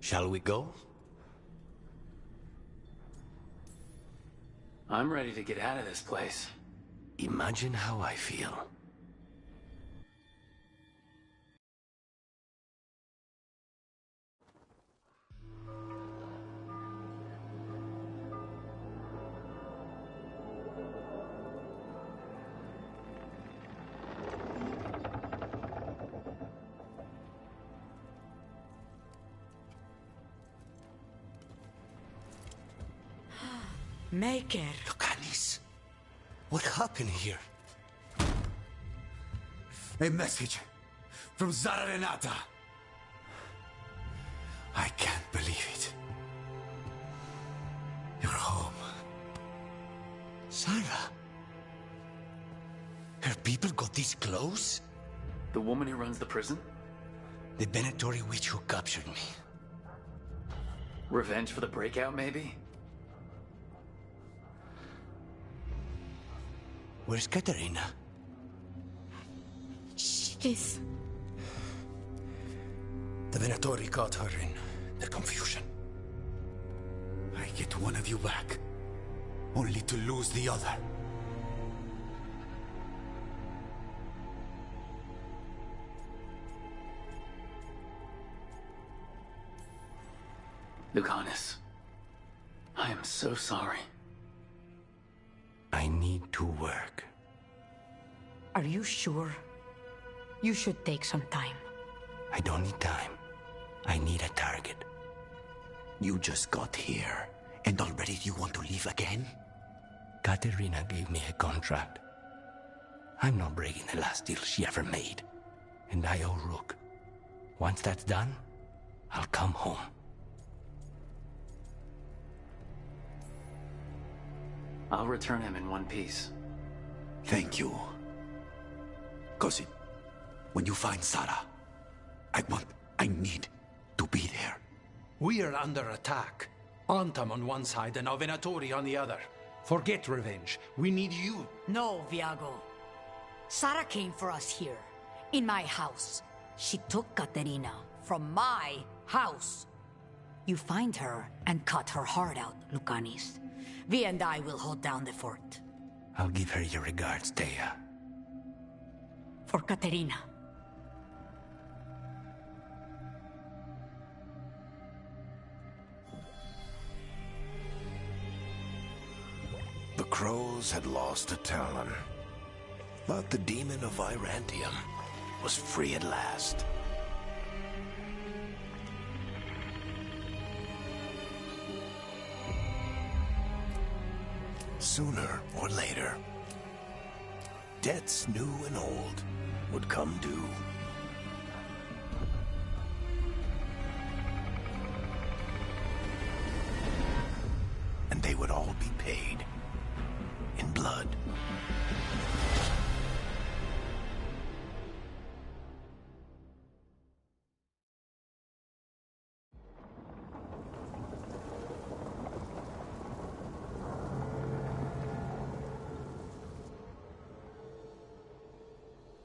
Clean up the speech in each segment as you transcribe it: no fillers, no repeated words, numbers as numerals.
Shall we go? I'm ready to get out of this place. Imagine how I feel. Maker. Look, what happened here? A message from Zara Renata. I can't believe it. You're home. Sarah? Her people got this close? The woman who runs the prison? The Venatori witch who captured me. Revenge for the breakout, maybe? Where's Katerina? She's... The Venatori caught her in their confusion. I get one of you back, only to lose the other. Lucanus, I am so sorry. I need to work. Are you sure? You should take some time. I don't need time. I need a target. You just got here, and already you want to leave again? Katerina gave me a contract. I'm not breaking the last deal she ever made. And I owe Rook. Once that's done, I'll come home. I'll return him in one piece. Thank you. Cousin, when you find Sarah, I need to be there. We are under attack. Antam on one side and Venatori on the other. Forget revenge. We need you. No, Viago. Sara came for us here, in my house. She took Katerina from my house. You find her and cut her heart out, Lucanis. Vi and I will hold down the fort. I'll give her your regards, Thea. For Katerina. The crows had lost a talon, but the demon of Virantium was free at last. Sooner or later, debts new and old would come due. And they would all be paid in blood.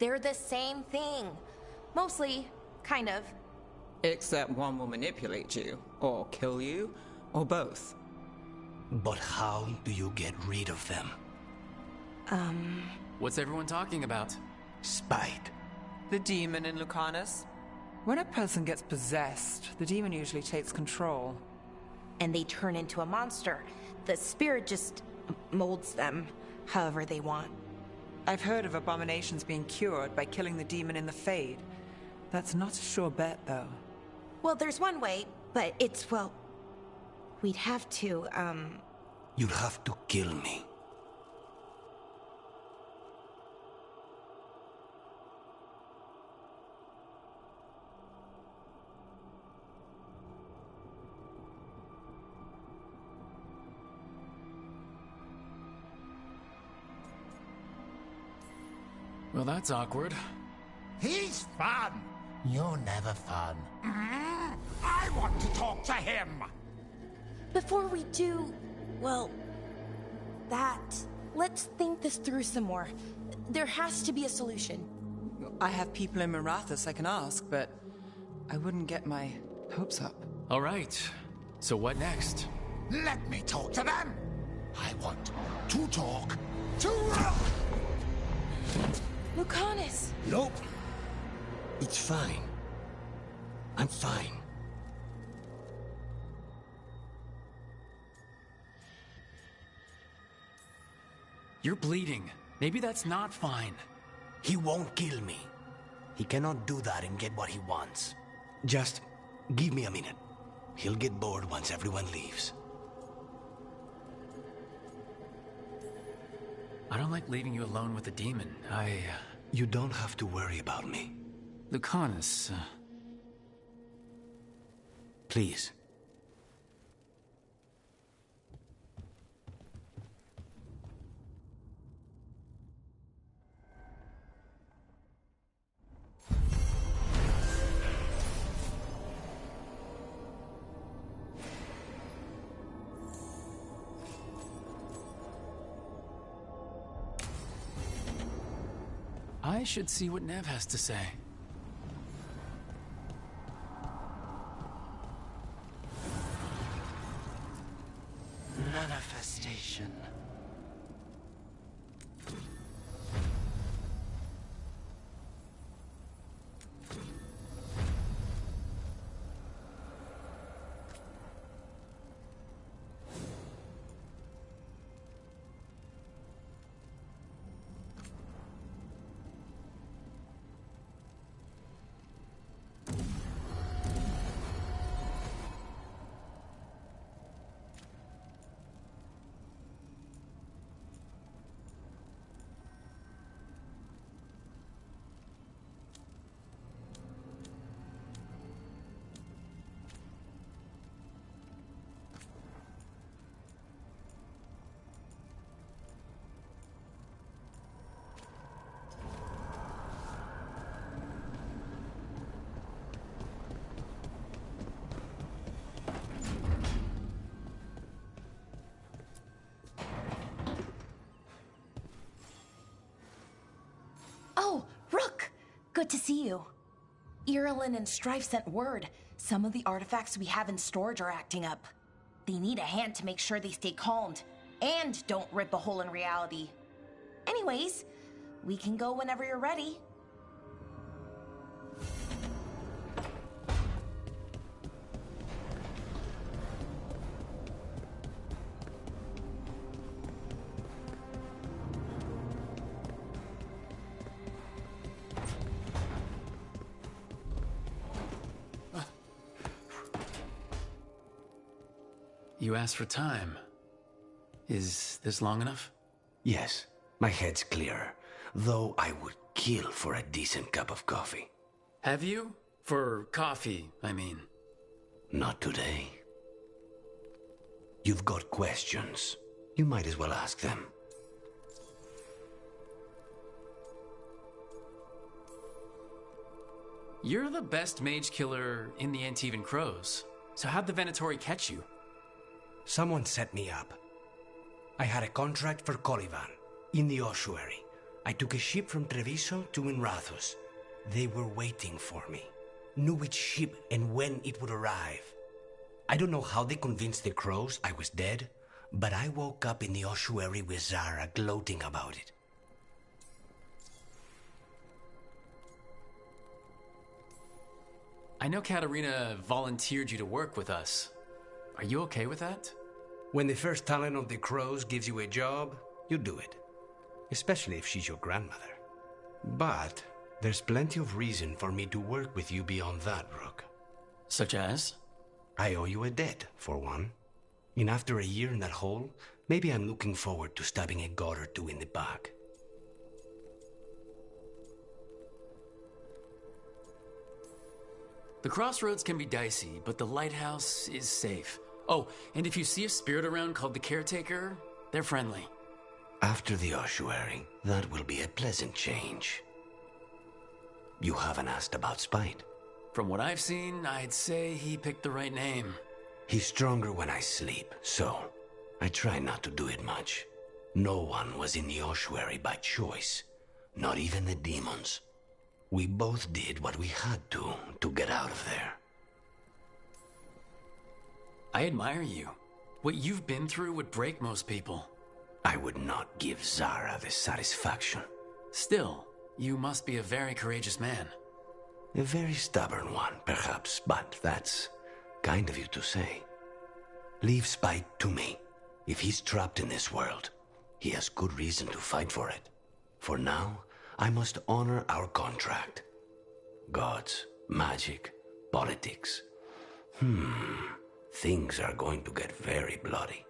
They're the same thing. Mostly, kind of. Except one will manipulate you, or kill you, or both. But how do you get rid of them? What's everyone talking about? Spite. The demon in Lucanus? When a person gets possessed, the demon usually takes control. And they turn into a monster. The spirit just molds them however they want. I've heard of abominations being cured by killing the demon in the Fade. That's not a sure bet, though. Well, there's one way, but it's, well... We'd have to, You'd have to kill me. Well, that's awkward. He's fun. You're never fun. I want to talk to him. before we do, well, that, let's think this through some more. There has to be a solution. I have people in Marathas I can ask, but I wouldn't get my hopes up. All right. So what next? Let me talk to them! I want to talk to... Lucanus! Nope. It's fine. I'm fine. You're bleeding. Maybe that's not fine. He won't kill me. He cannot do that and get what he wants. Just give me a minute. He'll get bored once everyone leaves. I don't like leaving you alone with the demon. You don't have to worry about me. Lucanus, Please. I should see what Nev has to say. Manifestation. Oh, Rook! Good to see you. Irulan and Strife sent word. Some of the artifacts we have in storage are acting up. They need a hand to make sure they stay calmed, and don't rip a hole in reality. Anyways, we can go whenever you're ready. You asked for time. Is this long enough? Yes, my head's clearer. Though I would kill for a decent cup of coffee. Have you? For coffee, I mean. Not today. You've got questions. You might as well ask them. You're the best mage killer in the Antivan Crows. So how'd the Venatori catch you? Someone set me up. I had a contract for Colivan, in the ossuary. I took a ship from Treviso to Inrathus. They were waiting for me. Knew which ship and when it would arrive. I don't know how they convinced the Crows I was dead, but I woke up in the ossuary with Zara gloating about it. I know Katerina volunteered you to work with us. Are you okay with that? When the first talent of the Crows gives you a job, you do it. Especially if she's your grandmother. But there's plenty of reason for me to work with you beyond that, Rook. Such as? I owe you a debt, for one. And after a year in that hole, maybe I'm looking forward to stabbing a god or two in the back. The crossroads can be dicey, but the lighthouse is safe. Oh, and if you see a spirit around called the Caretaker, they're friendly. After the ossuary, that will be a pleasant change. You haven't asked about Spite. From what I've seen, I'd say he picked the right name. He's stronger when I sleep, so I try not to do it much. No one was in the ossuary by choice, not even the demons. We both did what we had to get out of there. I admire you. What you've been through would break most people. I would not give Zara the satisfaction. Still, you must be a very courageous man. A very stubborn one, perhaps, but that's kind of you to say. Leave Spite to me. If he's trapped in this world, he has good reason to fight for it. For now, I must honor our contract. Gods, magic, politics. Things are going to get very bloody.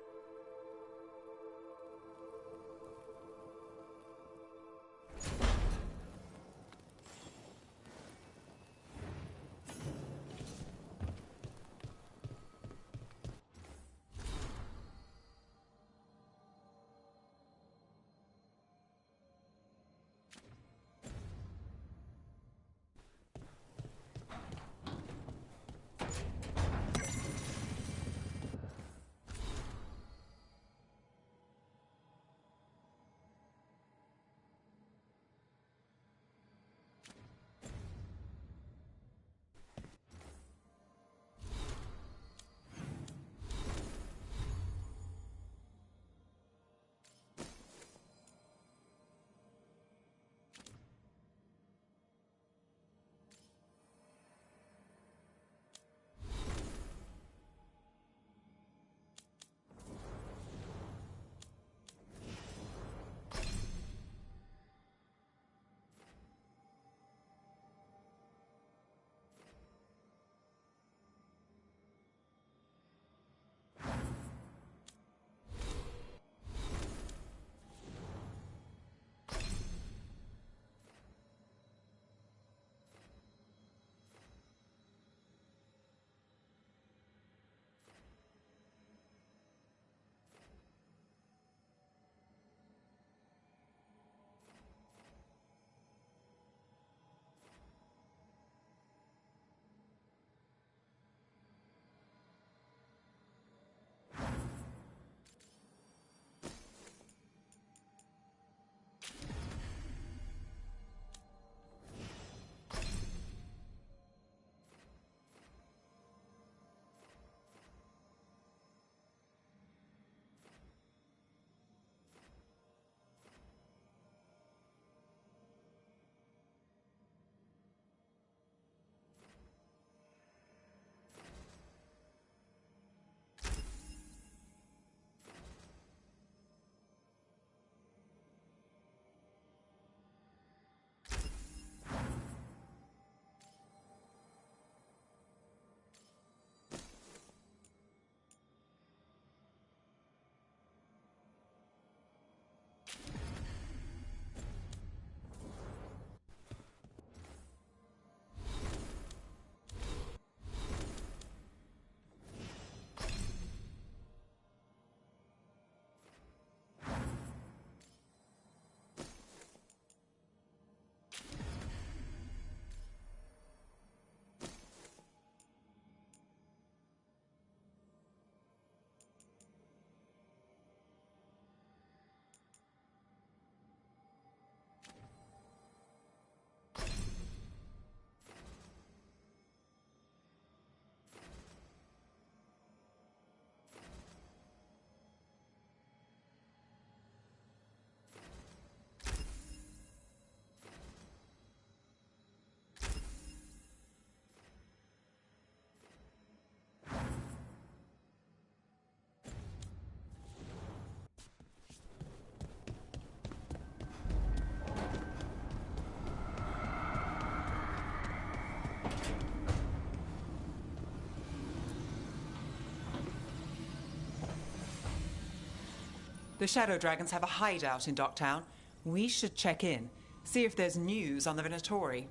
The Shadow Dragons have a hideout in Docktown. We should check in, see if there's news on the Venatori.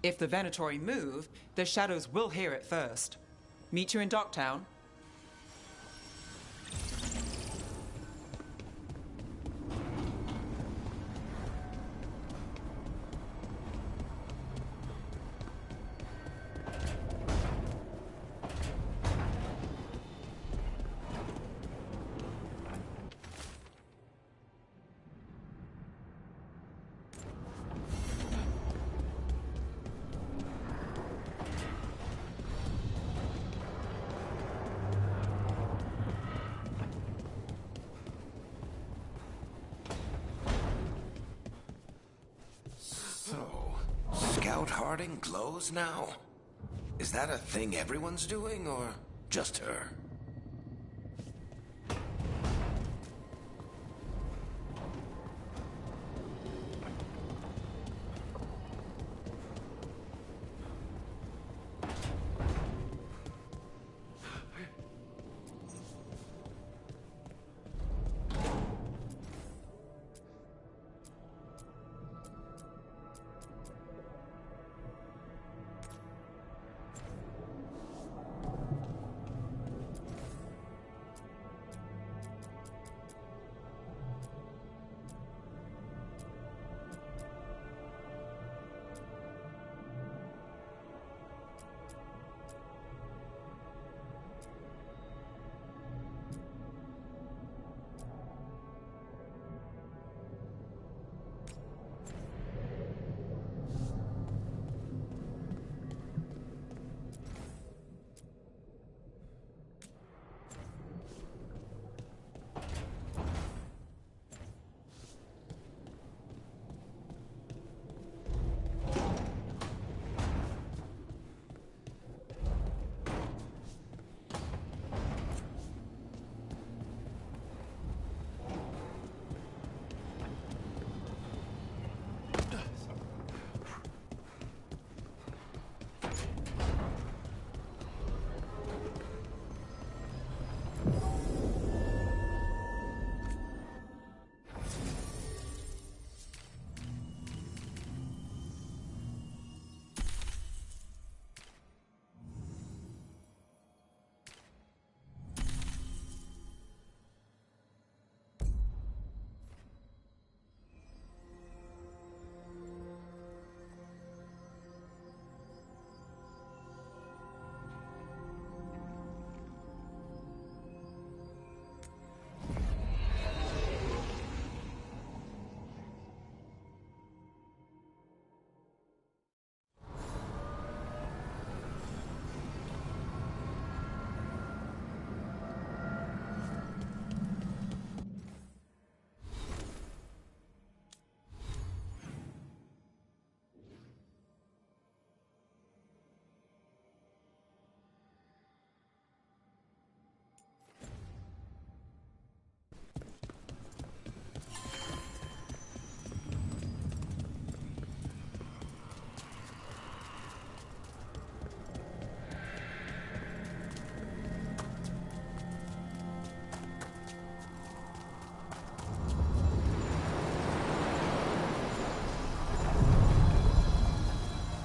If the Venatori move, the Shadows will hear it first. Meet you in Docktown. parting clothes now? Is that a thing everyone's doing, or just her?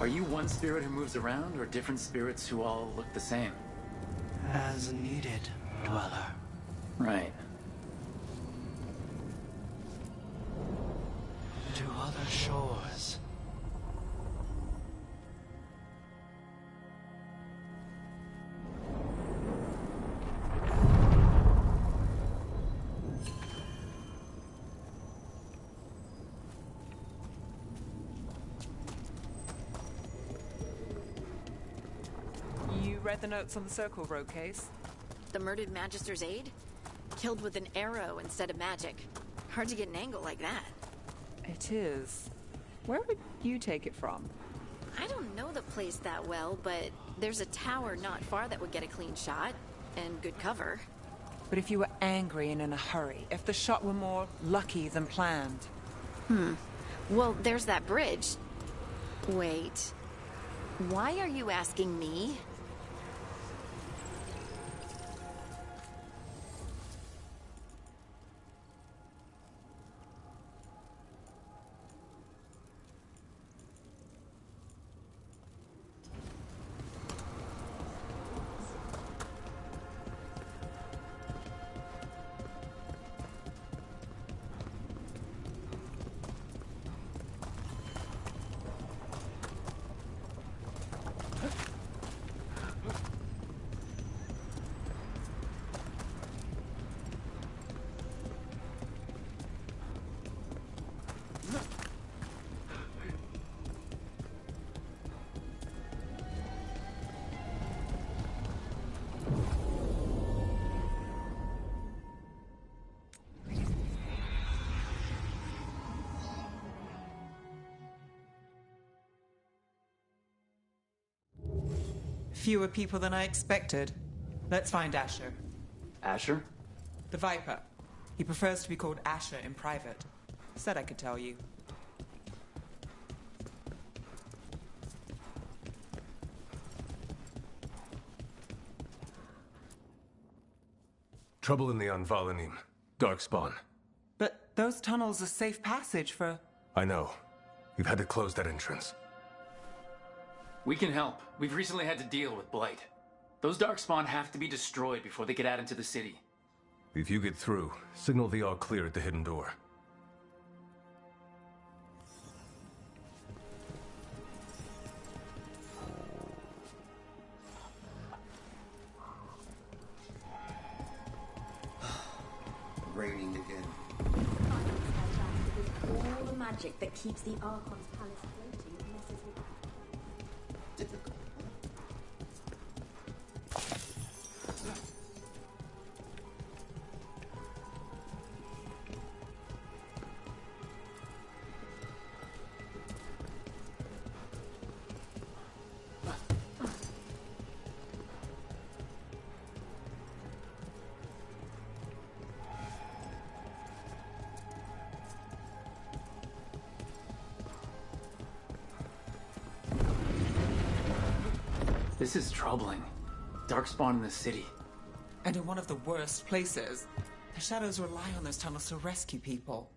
Are you one spirit who moves around, or different spirits who all look the same? As needed, Dweller. Right. To other shores. Read the notes on the Circle Road case? The murdered Magister's aide? Killed with an arrow instead of magic. Hard to get an angle like that. It is. Where would you take it from? I don't know the place that well, but there's a tower not far that would get a clean shot. And good cover. But if you were angry and in a hurry, if the shot were more lucky than planned? Well, there's that bridge. Wait. Why are you asking me? Fewer people than I expected. Let's find Asher. Asher? The Viper. He prefers to be called Asher in private. Said I could tell you. Trouble in the Anvalanim. Darkspawn. But those tunnels are safe passage for... I know. We've had to close that entrance. We can help. We've recently had to deal with Blight. Those Darkspawn have to be destroyed before they get out into the city. If you get through, signal the all clear at the hidden door. Raining again. All the magic that keeps the Archon's palace floating messes with Difficult. This is troubling. Darkspawn in the city. And in one of the worst places. The Shadows rely on those tunnels to rescue people.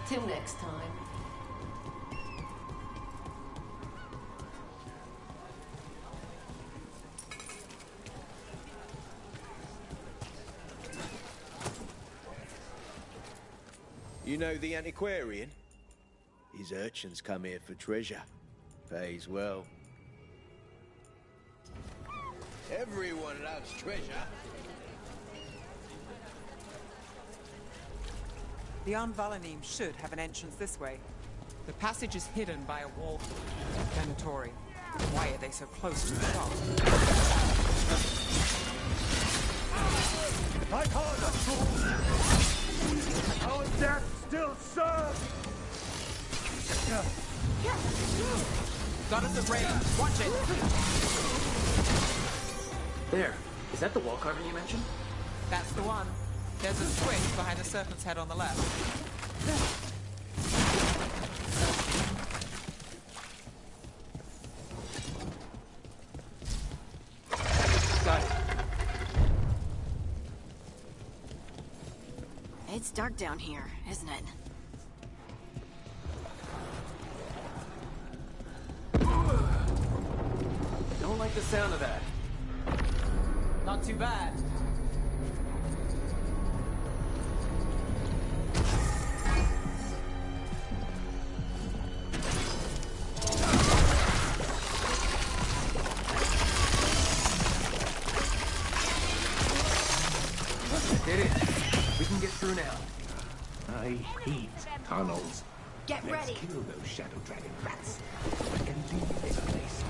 Till next time. You know the antiquarian? His urchins come here for treasure. Pays well. Everyone loves treasure. The Anvalanim should have an entrance this way. The passage is hidden by a wall. Venatori. Why are they so close to the top? Like harder! Our death still serves! Got us at range. Watch it! There. Is that the wall carving you mentioned? That's the one. There's a switch behind the serpent's head on the left. Got it. It's dark down here, isn't it? Don't like the sound of that. Not too bad. Did it. We can get through now. I hate tunnels. Get ready. Let's kill those Shadow Dragon rats and leave this place.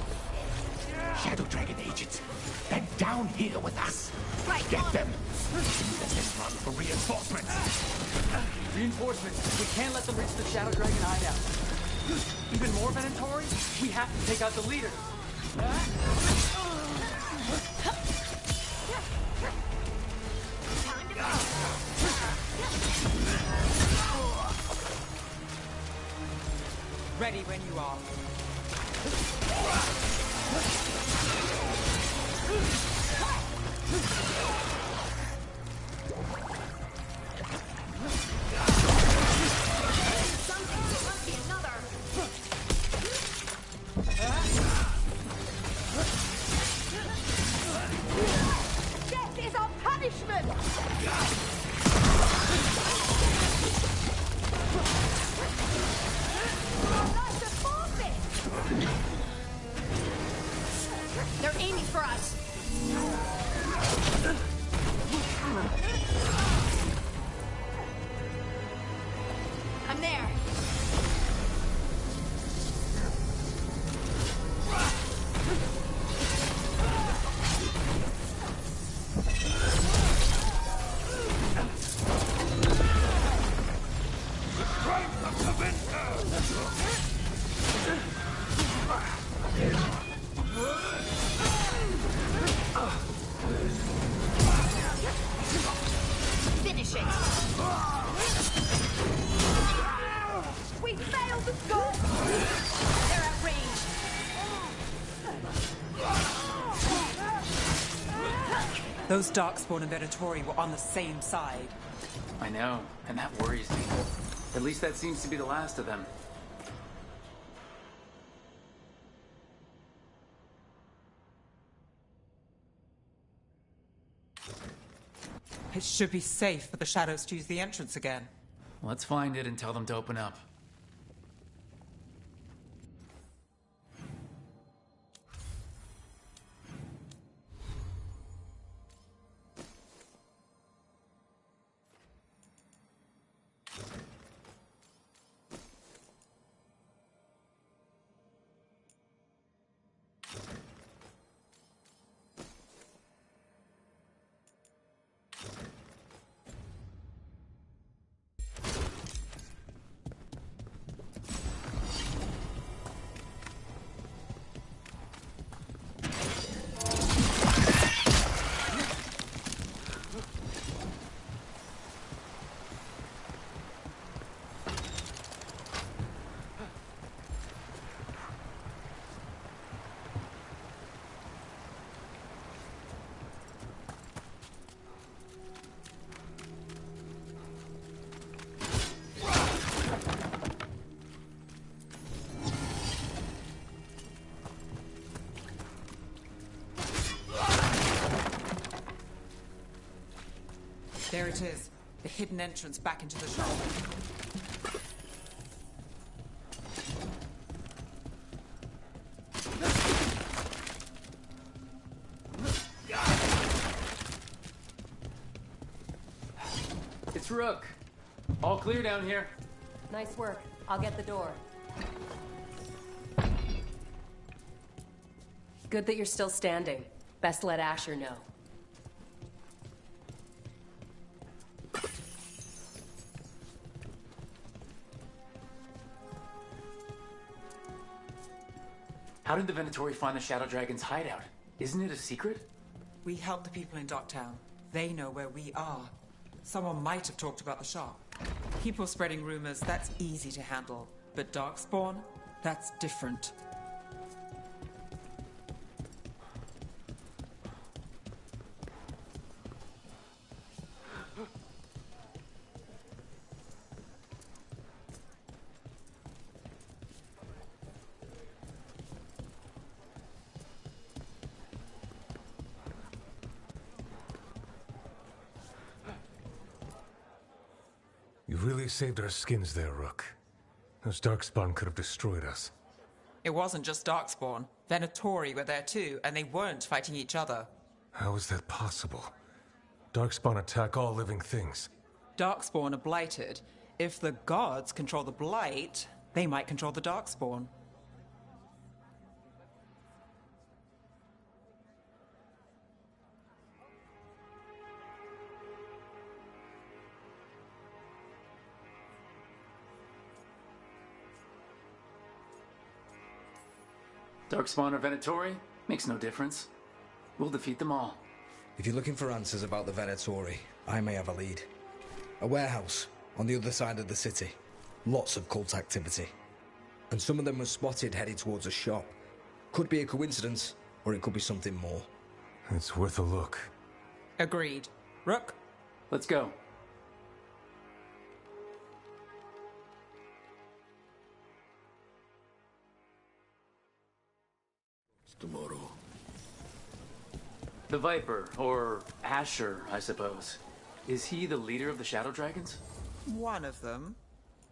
Shadow Dragon agents, they're down here with us. Right. Get them. Let them run for reinforcements. Reinforcements. We can't let them reach the Shadow Dragon hideout. Even more Venatori? We have to take out the leader. Ready when you are. I'm there! Finish it! We failed the goal! They're at range! Those Darkspawn and Venatori were on the same side. I know, and that worries me. At least that seems to be the last of them. It should be safe for the Shadows to use the entrance again. Let's find it and tell them to open up. There it is. The hidden entrance back into the shop. It's Rook. All clear down here. Nice work. I'll get the door. Good that you're still standing. Best let Asher know. How did the Venatori find the Shadow Dragon's hideout? Isn't it a secret? We help the people in Docktown. They know where we are. Someone might have talked about the shop. People spreading rumors, that's easy to handle. But Darkspawn, that's different. You really saved our skins there, Rook. Those Darkspawn could have destroyed us. It wasn't just Darkspawn. Venatori were there too, and they weren't fighting each other. How is that possible? Darkspawn attack all living things. Darkspawn are blighted. If the gods control the blight, they might control the Darkspawn. Darkspawn or Venatori? Makes no difference. We'll defeat them all. If you're looking for answers about the Venatori, I may have a lead. A warehouse on the other side of the city. Lots of cult activity. And some of them were spotted headed towards a shop. Could be a coincidence, or it could be something more. It's worth a look. Agreed. Rook? Let's go. Tomorrow. The Viper, or Asher, I suppose. Is he the leader of the Shadow Dragons? One of them.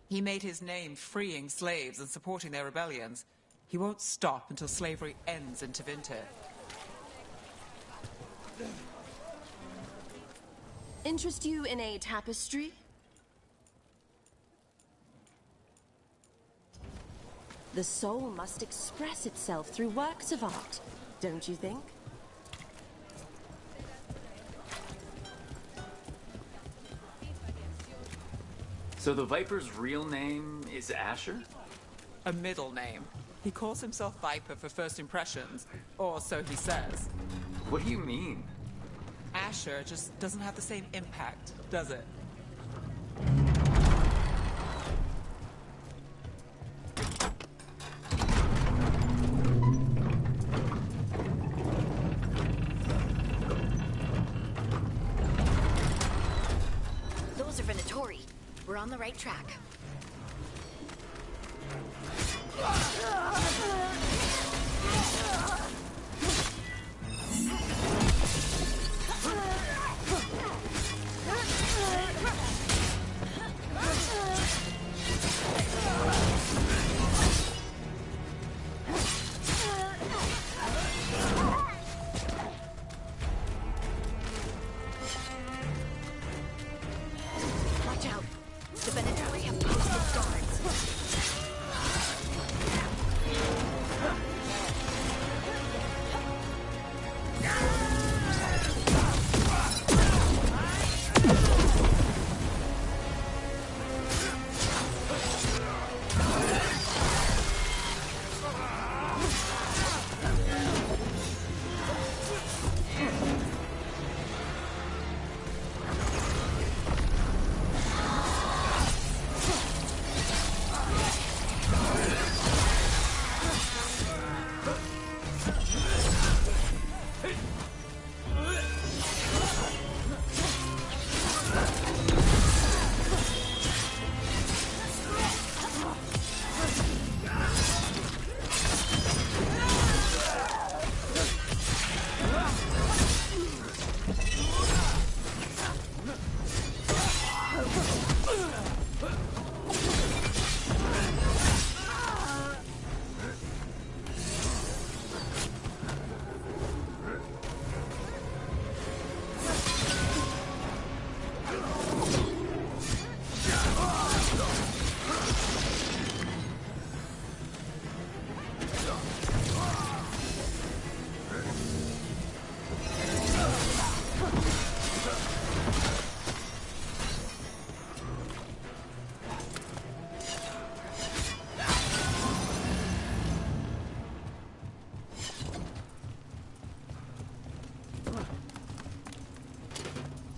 He made his name freeing slaves and supporting their rebellions. He won't stop until slavery ends in Tevinter. Interest you in a tapestry? The soul must express itself through works of art, don't you think? So the Viper's real name is Asher? A middle name. He calls himself Viper for first impressions, or so he says. What do you mean? Asher just doesn't have the same impact, does it? Those are Venatori. We're on the right track. Watch out. The Venatori have posted guards.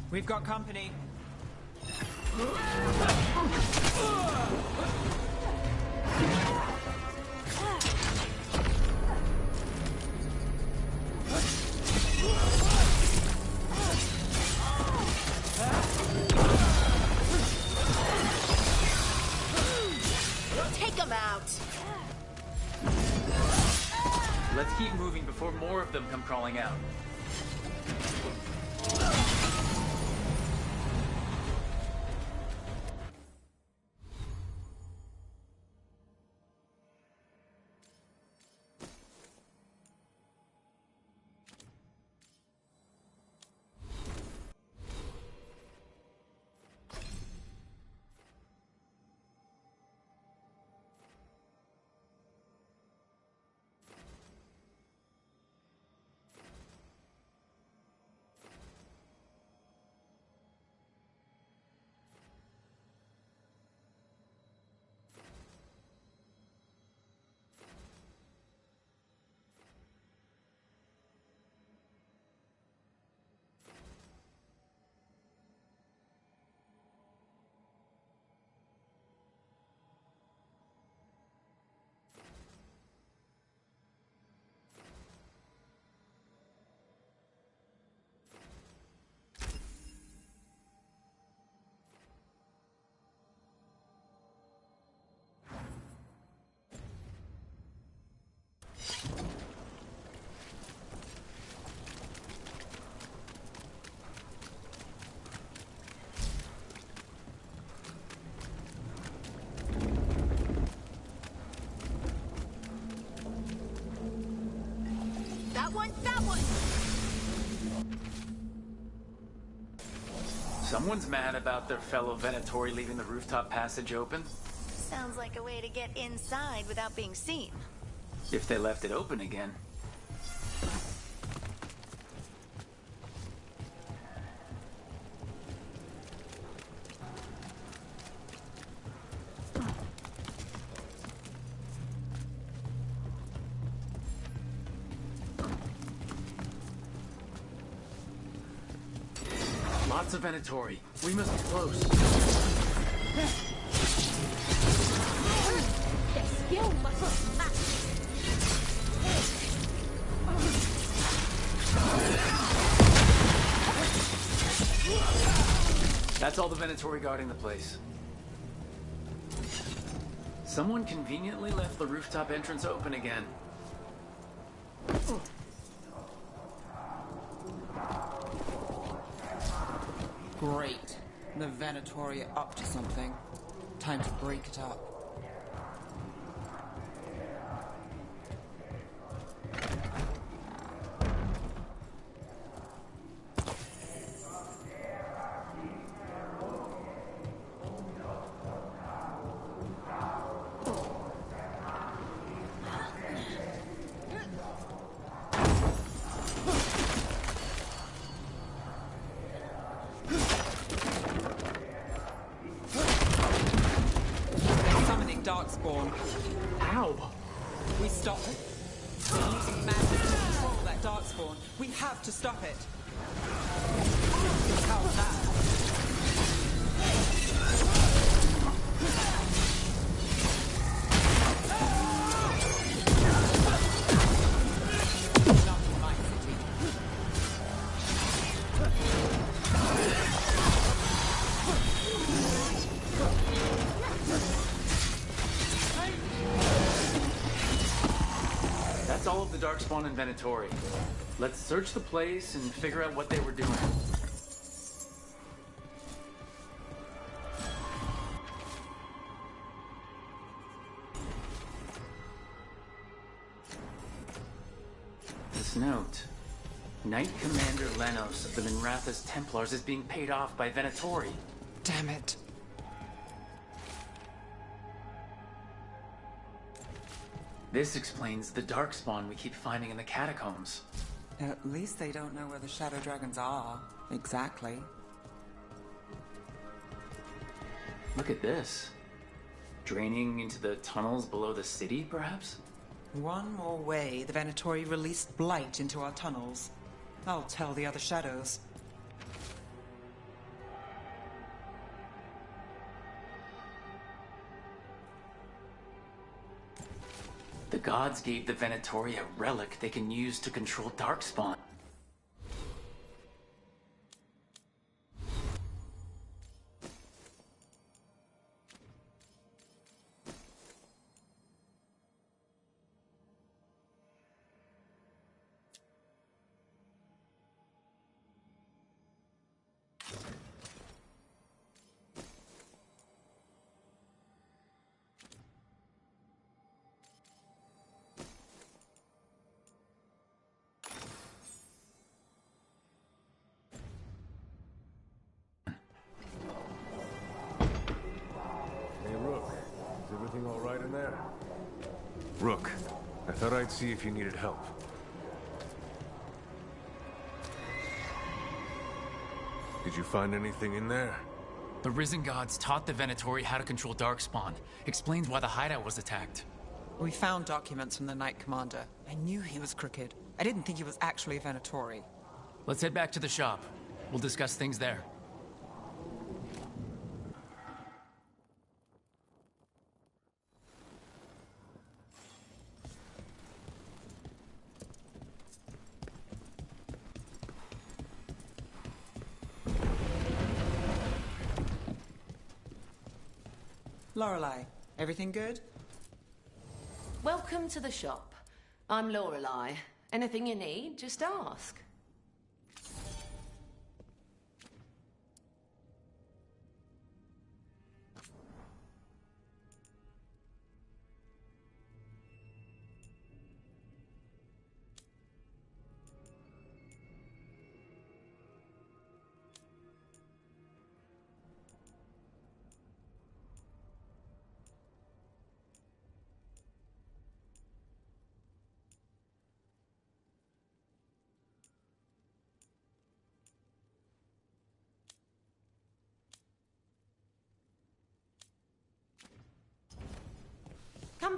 We've got company. Take them out. Let's keep moving before more of them come crawling out. That one! Someone's mad about their fellow Venatori leaving the rooftop passage open. Sounds like a way to get inside without being seen. If they left it open again. Lots of Venatori. We must be close. That's all the Venatori guarding the place. Someone conveniently left the rooftop entrance open again. Great. The Venatori are up to something. Time to break it up. Darkspawn. Ow! We stop it. They're using magic to control that Darkspawn. We have to stop it. How's that? Not in my city. That's all of the Darkspawn and Venatori. Let's search the place and figure out what they were doing. This note. Knight Commander Lenos of the Minratha's Templars is being paid off by Venatori. Damn it. This explains the Darkspawn we keep finding in the catacombs. At least they don't know where the Shadow Dragons are. Exactly. Look at this. Draining into the tunnels below the city, perhaps? One more way the Venatori released blight into our tunnels. I'll tell the other shadows. The gods gave the Venatori a relic they can use to control Darkspawn. Rook, I thought I'd see if you needed help. Did you find anything in there? The Risen Gods taught the Venatori how to control Darkspawn. Explains why the hideout was attacked. We found documents from the Knight Commander. I knew he was crooked. I didn't think he was actually a Venatori. Let's head back to the shop. We'll discuss things there. Lorelei, everything good? Welcome to the shop. I'm Lorelei. Anything you need, just ask.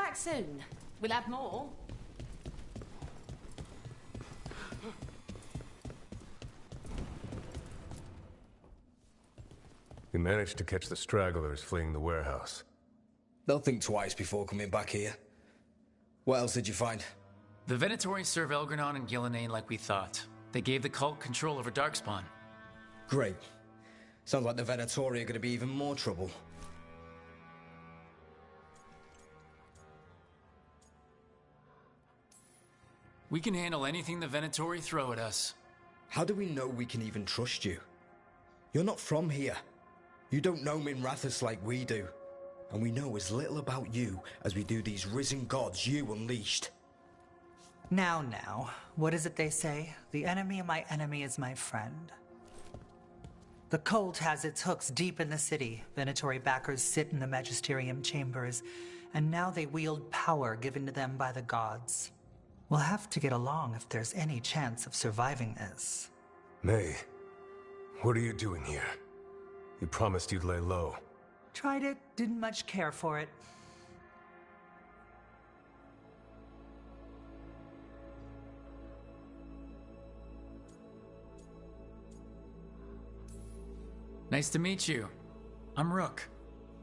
back soon. We'll have more. You managed to catch the stragglers fleeing the warehouse. They'll think twice before coming back here. What else did you find? The Venatori serve Elgranon and Gillenane like we thought. They gave the cult control over Darkspawn. Great. Sounds like the Venatori are going to be even more trouble. We can handle anything the Venatori throw at us. How do we know we can even trust you? You're not from here. You don't know Minrathous like we do. And we know as little about you as we do these risen gods you unleashed. Now, what is it they say? The enemy of my enemy is my friend. The cult has its hooks deep in the city. Venatori backers sit in the magisterium chambers, and now they wield power given to them by the gods. We'll have to get along if there's any chance of surviving this. May, what are you doing here? You promised you'd lay low. Tried it, didn't much care for it. Nice to meet you. I'm Rook.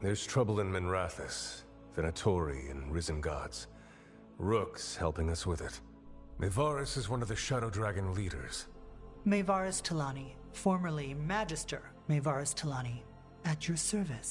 There's trouble in Minrathous, Venatori, and risen gods. Rook's helping us with it. Mayvarus is one of the Shadow Dragon leaders. Mayvarus Talani, formerly Magister Mayvarus Talani, at your service.